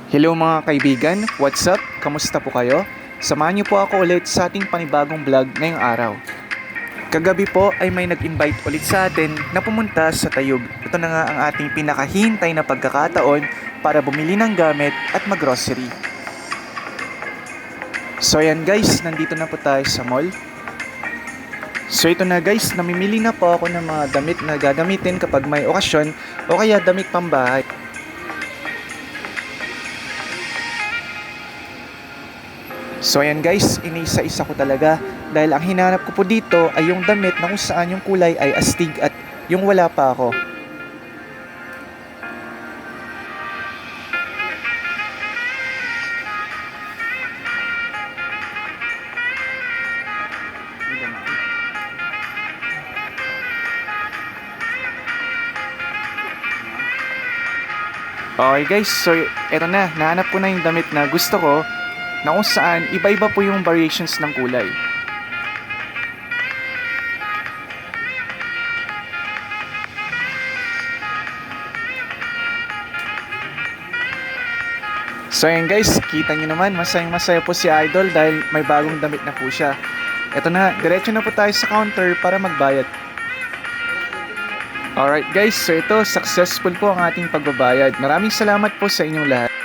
Hello mga kaibigan, what's up? Kamusta po kayo? Samahan niyo po ako ulit sa ating panibagong vlog ngayong araw. Kagabi po ay may nag-invite ulit sa atin na pumunta sa Tayug. Ito na nga ang ating pinakahintay na pagkakataon para bumili ng gamit at mag-grocery. So ayan guys, nandito na po tayo sa mall. So ito na guys, namimili na po ako ng mga damit na gagamitin kapag may okasyon o kaya damit pambahay. So ayan guys, iniisa-isa ko talaga dahil ang hinanap ko po dito ay yung damit na kung saan yung kulay ay astig at yung wala pa ako. Okay guys, so eto na, nahanap ko na yung damit na gusto ko na kung saan iba-iba po yung variations ng kulay. So ayan guys, kita nyo naman, masayang-masaya po si Idol dahil may bagong damit na po siya. Eto na, diretso na po tayo sa counter para magbayad. Alright guys, so ito, successful po ang ating pagbabayad. Maraming salamat po sa inyong lahat.